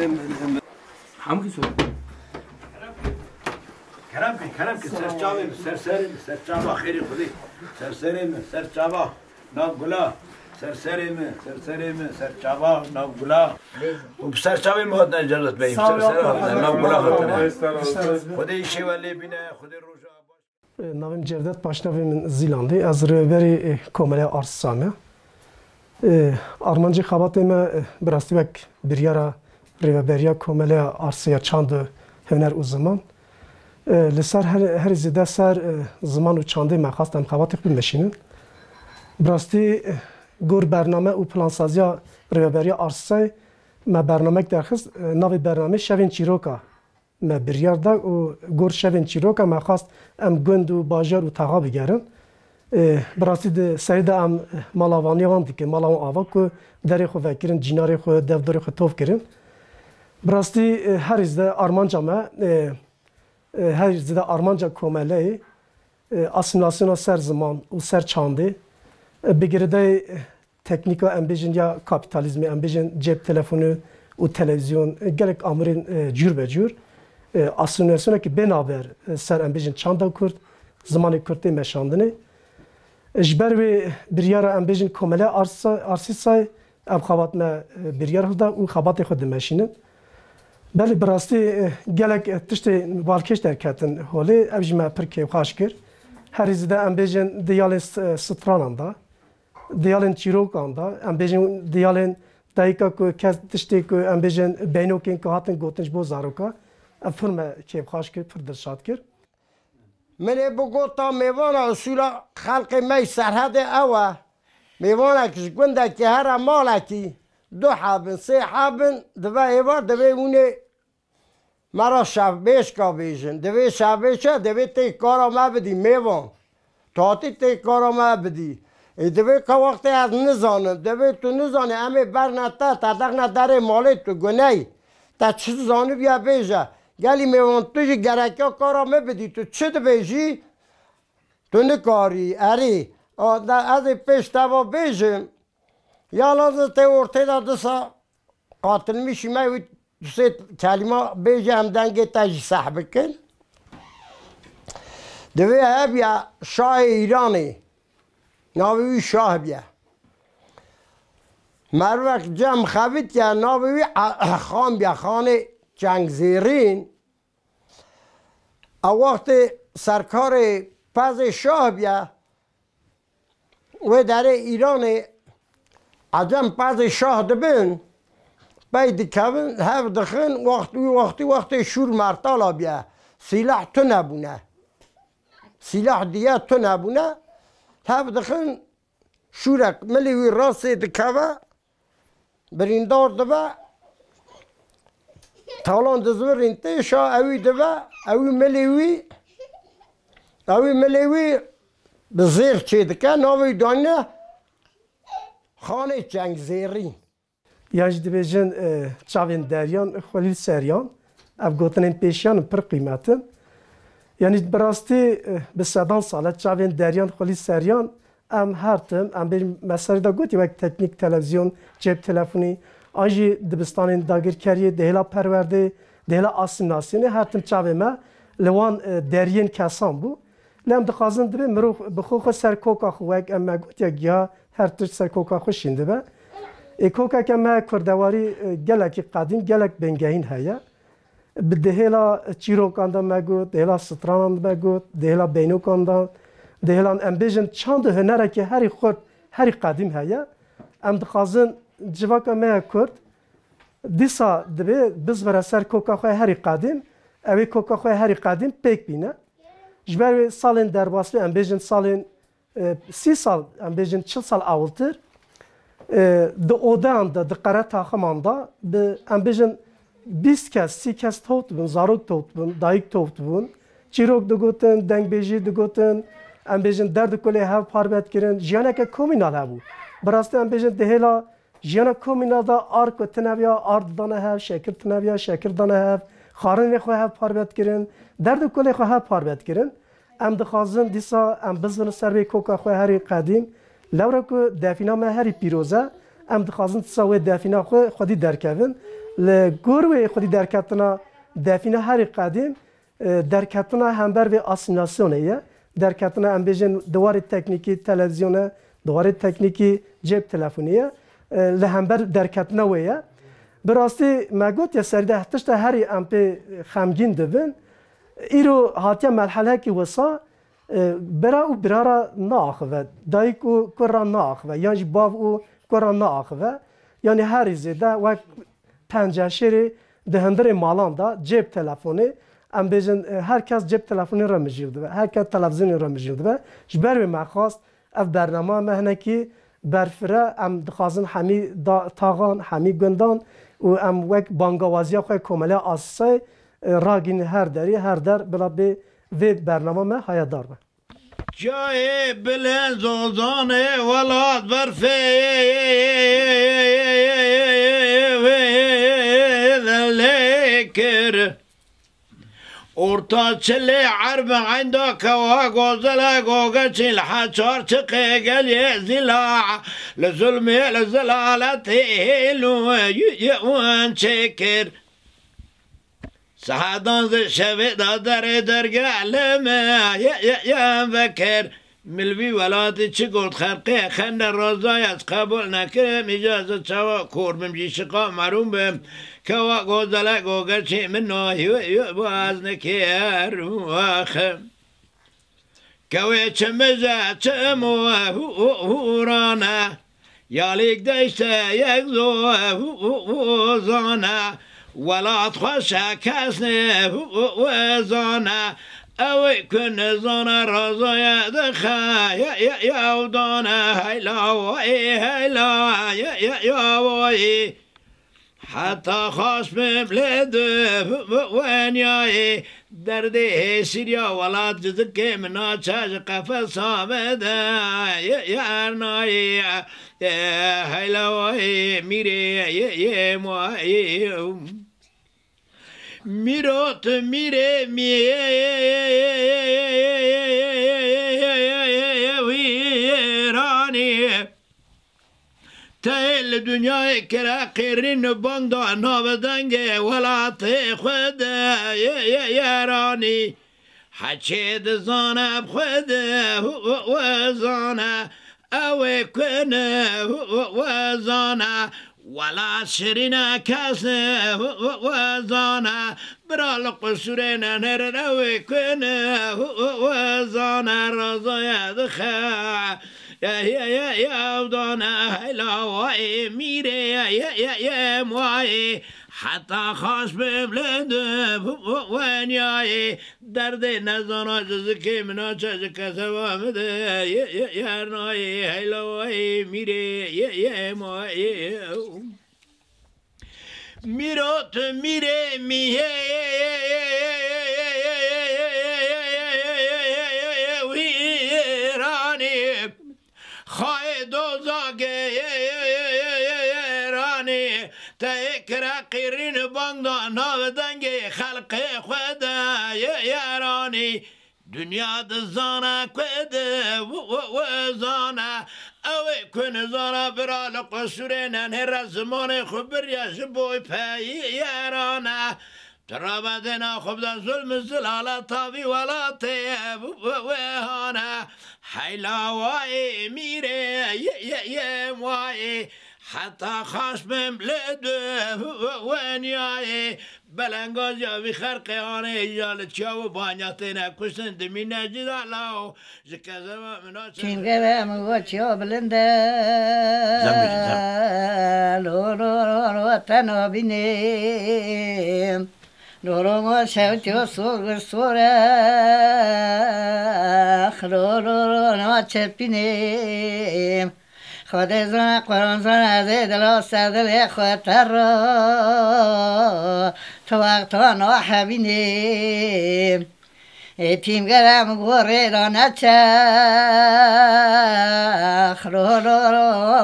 هم کی سوال کرم که سرچاوا خیری خودی سرچاوا ناب گلا سرچاوا ناب گلا و سرچاوی مهد نجلت بیم ناب گلا خودی شیوالی بینه خودی روژا ناویم جردت پاشناوی من زیلاندی از روبری کومله آرسامه آرمانجی خباتی ما براستی وک بریارا روبریا کومله آرسیا چاند هنر و زمان لسر هر زیده سر زمان و چانده ما خواستم خواتی خوب بمشینن براستی گور برنامه و پلانسازیا روبریا آرسای ما برنامه درخست ناوی برنامه شوین چیروکا ما بریار دا و گور شوین چیروکا ما خواست ام گند و باجار و تاقا بگرن براستی ده سریده ام مالاوانی واندی که مالاوان آوا که دری خو وکرن جیناری خو دفداری خو توف کرن براستی هر زده آرمانجا ما هر زده آرمانجا کومله اسیمیلاسیون سر زمان و سر چانده بگیرده تکنیکا امبیجن یا کاپیتالیزمی امبیجن جیب تلفونی و تلویزیون گلک آمرین جور به جور اسیمیلاسیون که بنابر سر امبیجن چانده کرد زمان کردی مشاندنه اجبر و بریار امبیجن کومله آرسی سای اب خابات ما بریار هدا و خابات خود ماشینن بله براستی گلک تشت والکش در کتن هولی ابجما پرکی خاش کر هر زده امبیجن دیال سترانندا دیالن چیروکاندا امبیجن دیالن دایکا کو کس تشتی کو امبیجن بینوکین کو هاتن گوتنج بو زاروکا افرم کی خاش کر پر درشات کر من بگوتا میوانا اصولا خلق می سرحد اوه میوانا کش گنده که هر مالکی دو حابن سه حابن دوه ایوار دوه اونه مرا شب بیش کا بیشن دوه شب بیشه دوه تی کارا ما بدی میوان تاتی تی کارا ما بدی دوه که وقتی از نزانم دوه تو نزانه همه برنتا تدق نداره مالی تو گنه تا چه زانو بیا بیشه گلی میوان توی گرکا کارا میبدی تو چه دو بیشی تو نکاری اری از پیش تبا بیشم یا لازم تی ارتی دا دسا قاتل میشی من دوسته کلمه بیشه هم دنگه تجی صحبه کن دوی بیا شاه ایرانی ناوی شاه بیا مروک جمع خوید که ناوی خان بیا خان جنگ زیرین وقت سرکار پز شاه بیا و در ایران عجم پز شاه دبن باید کبن هف دخن وقتی شور مرتالا بیا سلاح تو نبونه سلاح دیگه تو نبونه هف دخن شورک ملیوی راست دکوه بریندار دبه تالان دزورین تیشا اوی دبه اوی ملیوی بزیر چه دکه ناوی دانه خانه جنگ زیرین یاج دبیجن چاوین دریان خلیل سریان اف گوتنین پیشیان پر قیمتن یعنی براستی به صدان ساله چاوین دریان خلیل سریان ام هرتم ام bir mesele da goти vek teknik televizyon cep telefoni ajı dibistanın dagirkeriye dehla perverde dehla asimilasyonu hertim çaveme levan deryen kasan bu lem dixazin dibe miro bixo ser koka xwek em goti ya her tür ser koka xuşinde be koka kema kurdavari gelek qadim gelek bengehin haya بدهلا چیروکاندا مگو دهلا سترانند مگو دهلا بینوکاندا دهلان امبیجن چند هنره که هری قدیم هیا ام دخازن جواک ما کرد دیسا دبی بزبر سر کوکا خواه هری قدیم اوی کوکا خواه هری قدیم پیک بینه جبر سالن درباسه امبیجن سالن 30 سال امبیجن 40 سال اولتر د اودان د قره تاخماندا به امبیجن 20 کس 30 کس توت بون زاروک توت بون دایک توت بون چیروک دگوتن دنگبیجی دگوتن ام بیجن درد کلی هاو پاربت کردن جیانه که کومینال هاو براسته ام بیجن دهلا جیانه کومینال دا آرک و تنویا آرد دانه هاو شکر تنویا شکر دانه هاو خارن خو هاو پاربت کردن درد کلی خو هاو پاربت کردن ام دخازن دیسا ام بزن سروی کوکا خو هری قدیم لورا کو دفینا ما هری پیروزه ام دخوازن تساوی دفینا خودی درکبن لگوروی خودی درکتنا دفینا هر قدیم درکتنا همبر و آسیناسیونه درکتنا ام بیجن دوار تکنیکی تلویزیونه دوار تکنیکی جیب تلفنیه لهمبر درکتنا ویا براستی مگوت یا سرده هتشت هری ام پی خمگین دبن ایرو هاتیا مرحله کی وسا برا و برارا ناخوه دایک و کرا ناخوه یعنی باو و کرا ناخوه یعنی هری زیده و پنجشری دهندر مالان دا جیب تلفنی ام بیجن هر کس جیب تلفنی را مجیرده و هر کس تلویزیونی را مجیرده و جبر به مخواست اف برنامه مهنکی برفره ام دخوازن همی تاغان همی گندان و ام وک بانگوازی خواه کاملا آسای راگین هر دری هر در بلا به برنامه ما هایدار با جای بلند زوزانه ولاد برفه لیکر orta çile arba anda kava gozala goga çil haçar çıkı gel zila le zulmi le zalalati lu yuan çekir sahadan şevi da dergelme ya bekir ملوی ولادی چی گفت خلقه خنده رضایت قبول نکرم اجازه چوا کورمم جیشقا معروم بهم کوا گوزله گوگر چی من ناهی باز نکر واخم کوی چمزه چمو هورانه یالیک دشته یک زانه ولاد خوشه کسنه وزانه اوی کن زانه رضای دخه یا دانه هیلا یا وای حتی خاص بملد ونیای درده سیریا ولاد جزکه منا چاج قفص آمده یارنای هیلا وای میره موای میرات میره میرانی تل دنیای کرا قرین باندا نابدنگ ولات خود یارانی حچید زانب خود وزانه او کنه وزانه ولا شرنا كاسه وزانا برال قصورنا نروي كنا وزانا رضايا دخا يا ودانا هلا واي ميري يا مواي حتى خاص ببلد وين ياي درد نزانا جزكي منا جزك سوامد يا ناي هلا واي ميري يا مواي میرات میره میه ویرانی خواهی دوزاگه رانی تکره قیرین بانگدان ناودنگی خلق خود یارانی دنیا دزانه کد وزانه اوی کن زانه برال قصورنا هر زمان خبر یا جبوی پیرانه ترابدنا خبدا ظلم زلاله تاوی ولا تیب وهانه حیلا وای میره وای حتی خشمم لده ونیای بلنگاز یا بی خرقی آنه ایجال چاو بانیاتی نکشن دمی نجید علاو زکزم مناچه چینگه مگو چاو بلنده رو تنو بینیم رو ما شو چو سورخ رو ناچه بینیم خود زن قرآن زن از دل سردل خود را تو وقتا ناحبینیم تیم گرم گوره را نچخ رو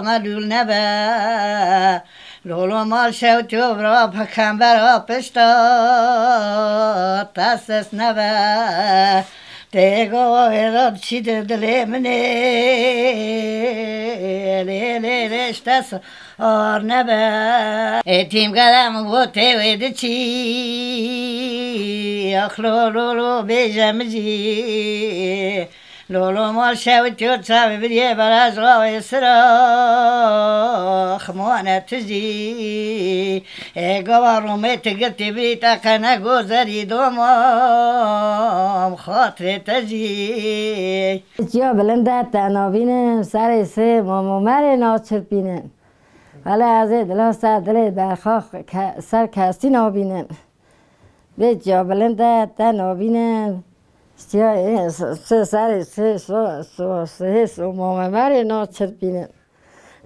مدول نبه لولو مال شو چوب را پکم برا پشتا تسس نبه تيغو هيرد شيد دلي مني لي ليش تسهر نبا اتيم قدام غوتي ويدتشي اخلولو بيجمجي لولو مال شاوت يرتسا بدي براز غاوي سراخ موانا تجي قوارو ميت بريتا قنا قوزري دومام خاطر تجي جا بلنده تنابینم سر سه مامر ناچر بینم ولی از دل سر دل برخاخ سر کسی نابینم به جا بلنده تنابینم سر سه مامر ناچر بینم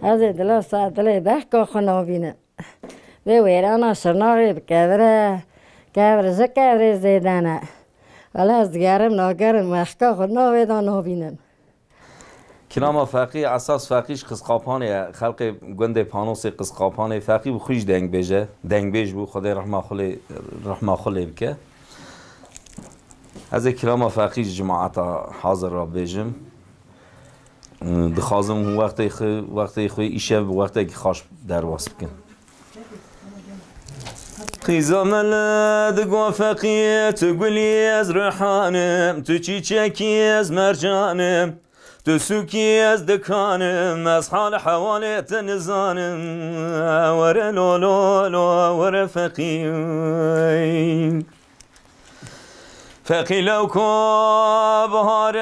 از دل سر دل برخاخ نابینم به ویرانا شرناقی بکبره کبره زکبره زیدنه ولی از دیگرم ناگرم مخکا خود ناویدان نابینم کناما فقی اساس فقیش قسقاپانه خلق گنده پانوس قسقاپانه فقی بخویش دنگ بیجه دنگ بیج بو خدای رحمه خلی بکه از کناما فقیش جماعتا حاضر را بیجم دخوازم وقتی خوی ایشه به وقتی که خاش درواز بکن قیزام دگو فقیه تو گلی از ریحانم تو چیچکی از مرجانم تو سوکی از دکانم از حال حوالت نزانم وره لولو وره فقیه فقی لو کو بهار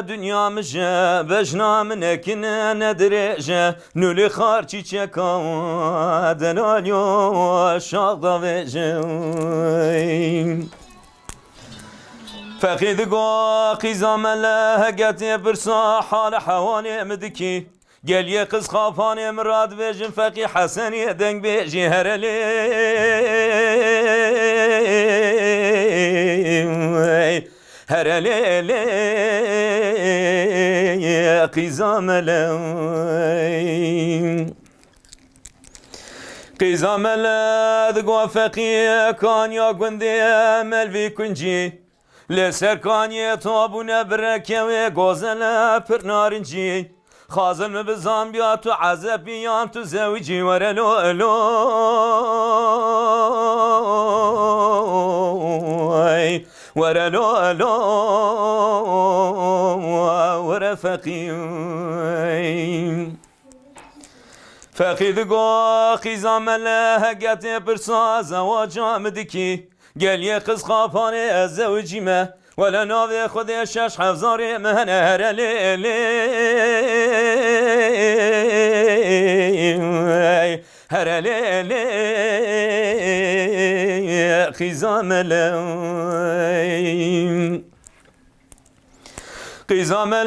دنیا مشه بجنام نکنه ندرجه نولی خارچی چکا دلالیو شاق داویجه فقی دگو قیزام لهگتی برسا حال حوانی مدکی گلیه قز خافانی مراد بیجن فقی حسنی دنگ بیجی هرلی هرلی قیزام قیزام دگو فقی کان یا گندی ملوی کنجی لسر کانی تابونه برکوی گوزن پر نارنجی خازن بزام بیا تو عذب بیام تو زوجی ورلو ورلو ورفقی فقید گو خیزام لهگت برسا زواجا مدکی گلیه قز خافانه از زوجیمه ولا ناوی خودی شش حفظاری مهنه هرلی خیزام قیزام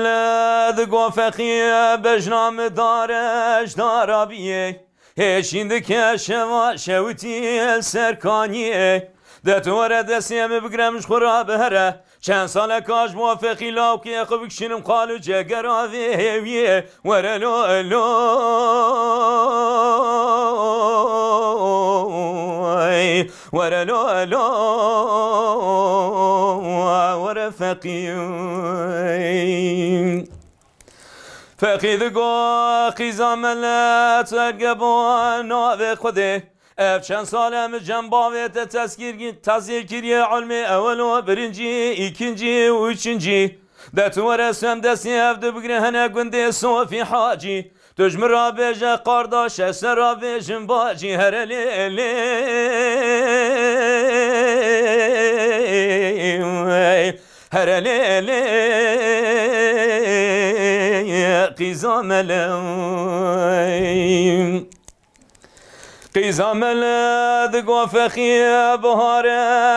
دگو فقیه بجنام دارش دارابیه هشیند که شوا شوتی سرکانیه دتوره دستیم بگرمش خراب هره چند سال کاش موافقی لاوکی خوب کشنم خالو جگر آویه ورلو ورفقی فقید گو خیزام لت ارگبان ناو خوده اف چند سالم جنباویت تذکیری علم اول و برنجی ikinci و üçüncü دتوره سم دستی افده بگره هنه گنده صوفی حاجی تجمر را بیجه قارداش سر را بیجن باجی هرلی هرلی قیزام قیزام دگو فخیه بهار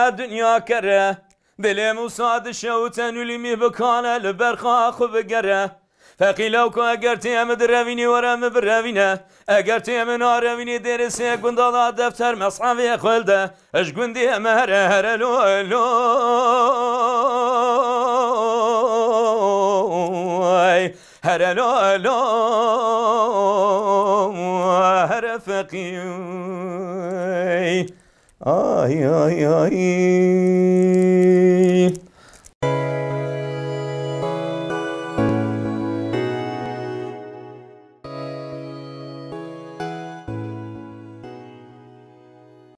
دنیا کره دل موساد شوتن ولیمی بکانه لبرخا خوب گره فقی لو که اگر تیم دروینی ورم بروینه اگر تیم ناروینی درسی گندالا دفتر مصحفی خلده اش گندی مهره هرلو هرلو هر فقی آی